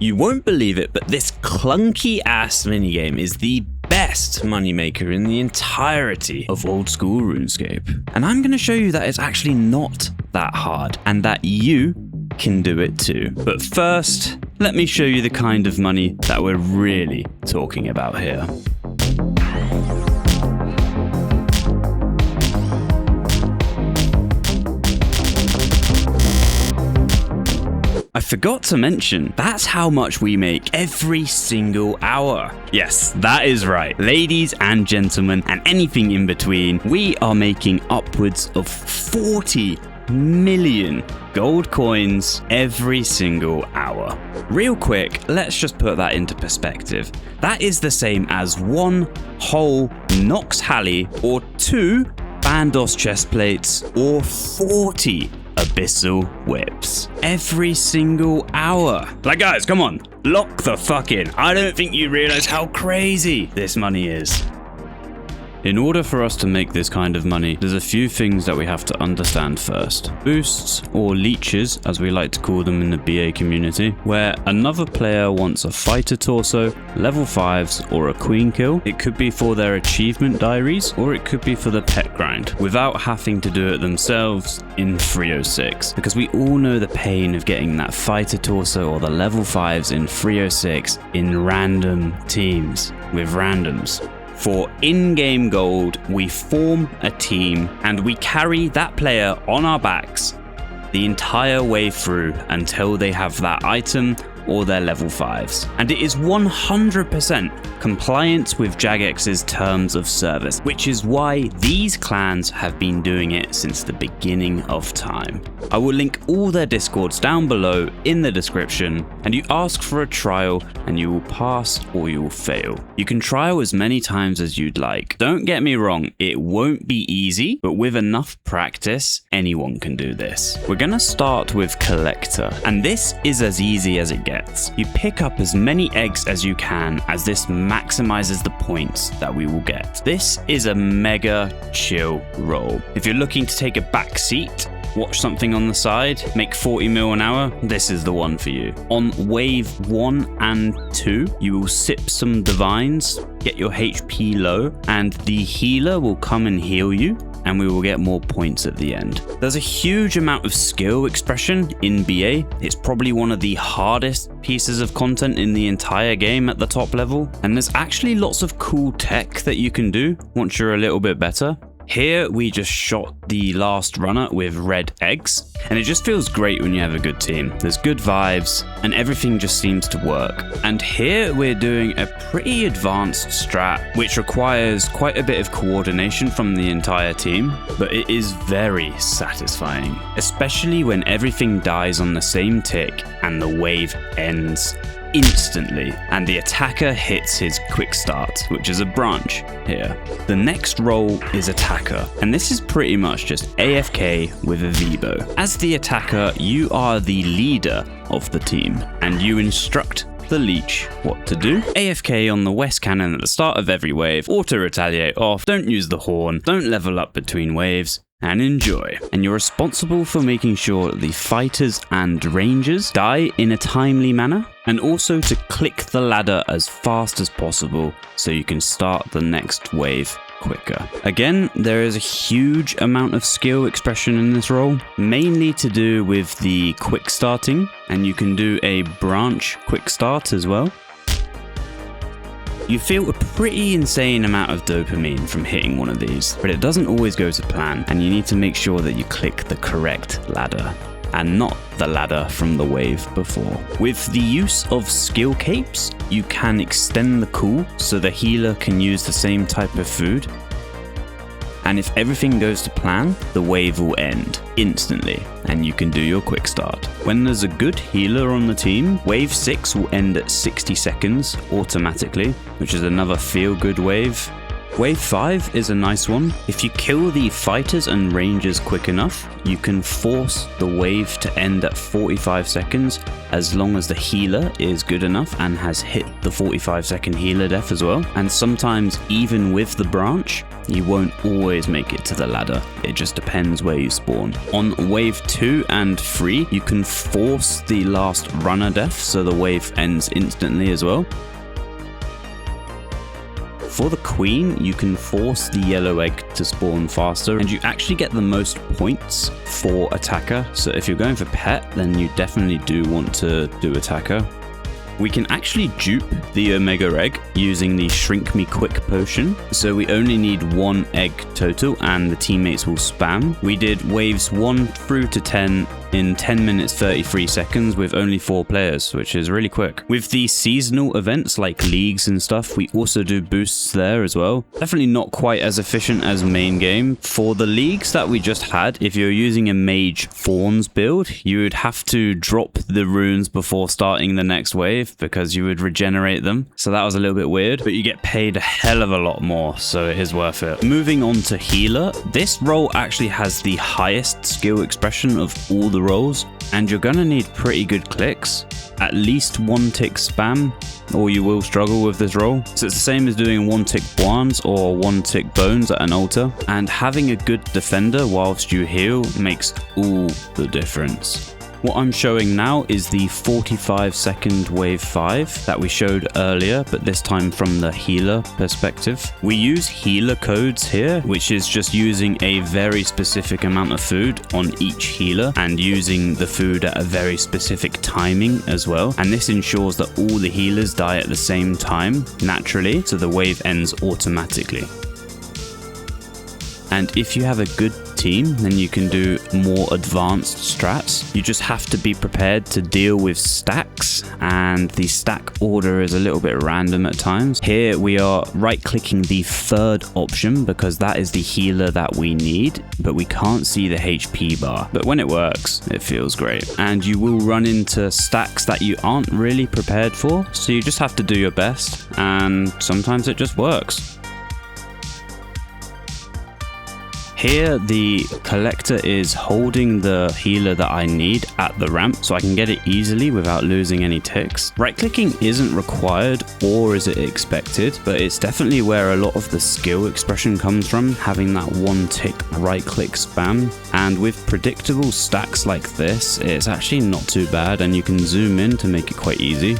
You won't believe it, but this clunky ass minigame is the best moneymaker in the entirety of old school RuneScape. And I'm going to show you that it's actually not that hard and that you can do it too. But first, let me show you the kind of money that we're really talking about here. I forgot to mention, that's how much we make every single hour. Yes, that is right. Ladies and gentlemen, and anything in between, we are making upwards of 40 million gold coins every single hour. Real quick, let's just put that into perspective. That is the same as one whole Nox Halley, or 2 Bandos chest plates, or 40 Abyssal whips every single hour. Like, guys, come on, lock the fuck in. I don't think you realize how crazy this money is. In order for us to make this kind of money, there's a few things that we have to understand first. Boosts, or leeches as we like to call them in the BA community, where another player wants a fighter torso, level 5s, or a queen kill. It could be for their achievement diaries, or it could be for the pet grind, without having to do it themselves in 306. Because we all know the pain of getting that fighter torso or the level 5s in 306 in random teams, with randoms. For in-game gold, we form a team and we carry that player on our backs the entire way through until they have that item or their level 5s. And it is 100% compliant with Jagex's terms of service, which is why these clans have been doing it since the beginning of time. I will link all their discords down below in the description, and you ask for a trial and you will pass or you will fail. You can trial as many times as you'd like. Don't get me wrong, it won't be easy, but with enough practice, anyone can do this. We're gonna start with Collector, and this is as easy as it gets. You pick up as many eggs as you can, as this maximizes the points that we will get. This is a mega chill role. If you're looking to take a back seat, watch something on the side, make 40 mil an hour, this is the one for you. On wave 1 and 2, you will sip some divines, get your HP low, and the healer will come and heal you, and we will get more points at the end. There's a huge amount of skill expression in BA. It's probably one of the hardest pieces of content in the entire game at the top level, and there's actually lots of cool tech that you can do once you're a little bit better. Here we just shot the last runner with red eggs, and it just feels great when you have a good team. There's good vibes and everything just seems to work. And here we're doing a pretty advanced strat which requires quite a bit of coordination from the entire team, but it is very satisfying, especially when everything dies on the same tick and the wave ends instantly and the attacker hits his quick start, which is a branch here. The next role is attacker, and this is pretty much just AFK with a Vibo. As the attacker, you are the leader of the team and you instruct the leech what to do. AFK on the west cannon at the start of every wave, auto retaliate off, don't use the horn, don't level up between waves, and enjoy. And you're responsible for making sure that the fighters and rangers die in a timely manner, and also to click the ladder as fast as possible so you can start the next wave quicker. Again, there is a huge amount of skill expression in this role, mainly to do with the quick starting, and you can do a branch quick start as well. You feel a pretty insane amount of dopamine from hitting one of these, but it doesn't always go to plan, and you need to make sure that you click the correct ladder, and not the ladder from the wave before. With the use of skill capes, you can extend the cool so the healer can use the same type of food. And if everything goes to plan, the wave will end instantly and you can do your quick start. When there's a good healer on the team, wave 6 will end at 60 seconds automatically, which is another feel good wave. Wave 5 is a nice one. If you kill the fighters and rangers quick enough, you can force the wave to end at 45 seconds as long as the healer is good enough and has hit the 45-second healer death as well. And sometimes even with the branch, you won't always make it to the ladder. It just depends where you spawn. On wave 2 and 3, you can force the last runner death, so the wave ends instantly as well. For the queen, you can force the yellow egg to spawn faster, and you actually get the most points for attacker. So if you're going for pet, then you definitely do want to do attacker. We can actually dupe the Omega egg using the Shrink Me Quick potion. So we only need 1 egg total and the teammates will spam. We did waves 1 through to 10 in 10 minutes 33 seconds with only 4 players, which is really quick. With the seasonal events like leagues and stuff, we also do boosts there as well. Definitely not quite as efficient as main game. For the leagues that we just had, if you're using a mage Fawns build, you would have to drop the runes before starting the next wave because you would regenerate them. So that was a little bit weird, but you get paid a hell of a lot more, so it is worth it. Moving on to healer, this role actually has the highest skill expression of all the roles, and you're gonna need pretty good clicks, at least 1 tick spam, or you will struggle with this role. So it's the same as doing 1 tick Bwans or 1 tick Bones at an altar, and having a good defender whilst you heal makes all the difference. What I'm showing now is the 45-second wave 5 that we showed earlier, but this time from the healer perspective. We use healer codes here, which is just using a very specific amount of food on each healer and using the food at a very specific timing as well. And this ensures that all the healers die at the same time naturally, so the wave ends automatically. And if you have a good team, then you can do more advanced strats. You just have to be prepared to deal with stacks, and the stack order is a little bit random at times. Here we are right-clicking the 3rd option because that is the healer that we need, but we can't see the HP bar. But when it works, it feels great. And you will run into stacks that you aren't really prepared for, so you just have to do your best, and sometimes it just works. Here, the collector is holding the healer that I need at the ramp so I can get it easily without losing any ticks. Right-clicking isn't required, or is it expected, but it's definitely where a lot of the skill expression comes from, having that 1 tick right-click spam. And with predictable stacks like this, it's actually not too bad, and you can zoom in to make it quite easy.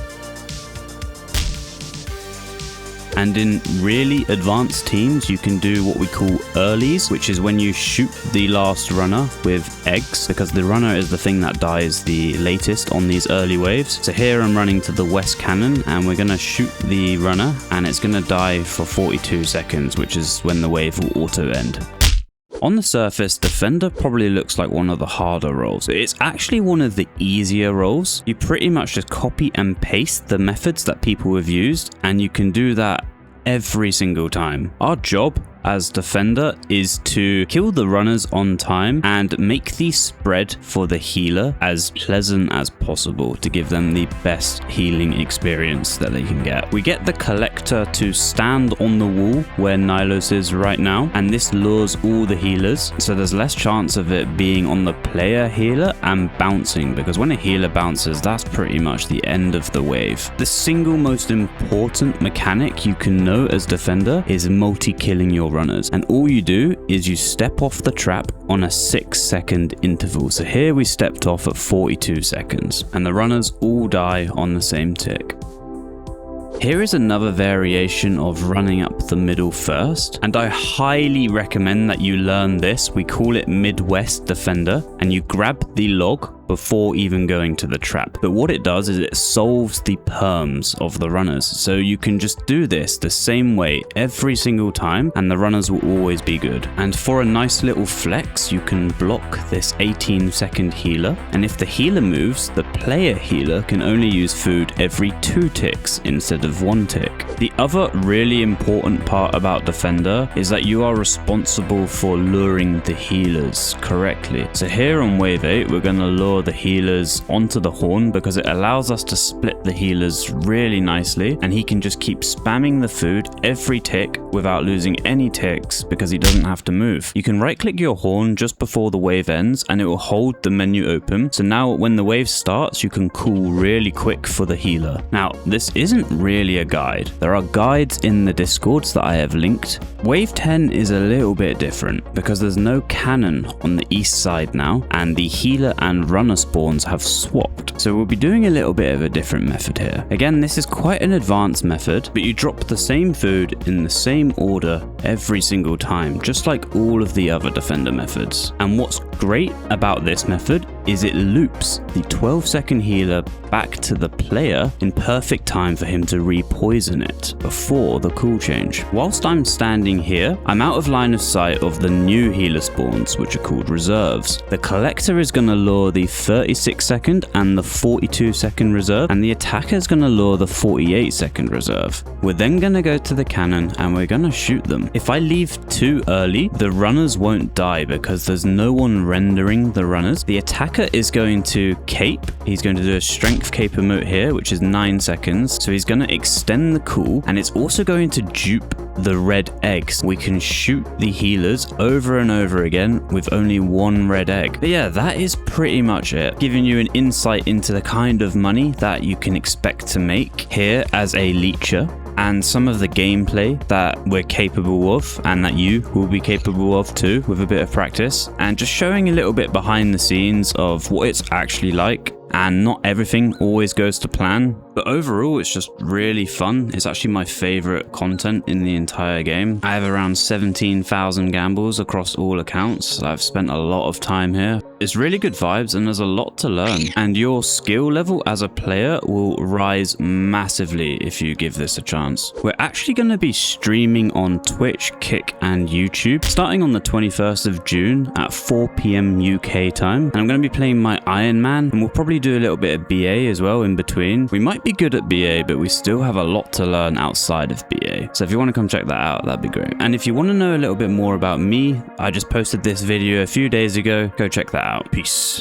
And in really advanced teams, you can do what we call earlies, which is when you shoot the last runner with eggs, because the runner is the thing that dies the latest on these early waves. So here I'm running to the west cannon, and we're going to shoot the runner, and it's going to die for 42 seconds, which is when the wave will auto end. On the surface, Defender probably looks like one of the harder roles. It's actually one of the easier roles. You pretty much just copy and paste the methods that people have used, and you can do that every single time. Our job as Defender is to kill the runners on time and make the spread for the healer as pleasant as possible to give them the best healing experience that they can get. We get the collector to stand on the wall where Nylos is right now, and this lures all the healers, so there's less chance of it being on the player healer and bouncing, because when a healer bounces, that's pretty much the end of the wave. The single most important mechanic you can know as Defender is multi-killing your runners, and all you do is you step off the trap on a 6-second interval. So here we stepped off at 42 seconds, and the runners all die on the same tick. Here is another variation of running up the middle first, and I highly recommend that you learn this. We call it Midwest Defender, and you grab the log before even going to the trap. But what it does is it solves the perms of the runners. So you can just do this the same way every single time, and the runners will always be good. And for a nice little flex, you can block this 18-second healer. And if the healer moves, the player healer can only use food every 2 ticks instead of 1 tick. The other really important part about Defender is that you are responsible for luring the healers correctly. So here on wave 8, we're going to lure the healers onto the horn because it allows us to split the healers really nicely, and he can just keep spamming the food every tick without losing any ticks because he doesn't have to move. You can right click your horn just before the wave ends and it will hold the menu open. So now when the wave starts, parts you can cool really quick for the healer. Now, this isn't really a guide. There are guides in the Discords that I have linked. Wave 10 is a little bit different because there's no cannon on the east side now, and the healer and runner spawns have swapped. So we'll be doing a little bit of a different method here. Again, this is quite an advanced method, but you drop the same food in the same order every single time, just like all of the other defender methods. And what's great about this method is it loops the 12-second healer back to the player in perfect time for him to re-poison it before the cool change. Whilst I'm standing here, I'm out of line of sight of the new healer spawns, which are called reserves. The collector is going to lure the 36-second and the 42-second reserve, and the attacker is going to lure the 48-second reserve. We're then going to go to the cannon and we're going to shoot them. If I leave too early, the runners won't die because there's no one rendering the runners. The attacker is going to cape. He's going to do a strength cape emote here, which is 9 seconds. So he's going to extend the cool, and it's also going to dupe the red eggs. We can shoot the healers over and over again with only one red egg. But yeah, that is pretty much it. Giving you an insight into the kind of money that you can expect to make here as a leecher, and some of the gameplay that we're capable of and that you will be capable of too with a bit of practice, and just showing a little bit behind the scenes of what it's actually like. And not everything always goes to plan, but overall it's just really fun. It's actually my favorite content in the entire game. I have around 17,000 gambles across all accounts. I've spent a lot of time here. It's really good vibes and there's a lot to learn, and your skill level as a player will rise massively if you give this a chance. We're actually going to be streaming on Twitch, Kick and YouTube starting on the 21st of June at 4 PM UK time, and I'm going to be playing my Iron Man, and we'll probably do a little bit of BA as well in between. We might be good at BA, but we still have a lot to learn outside of BA. So if you want to come check that out, that'd be great. And if you want to know a little bit more about me, I just posted this video a few days ago. Go check that out. Peace.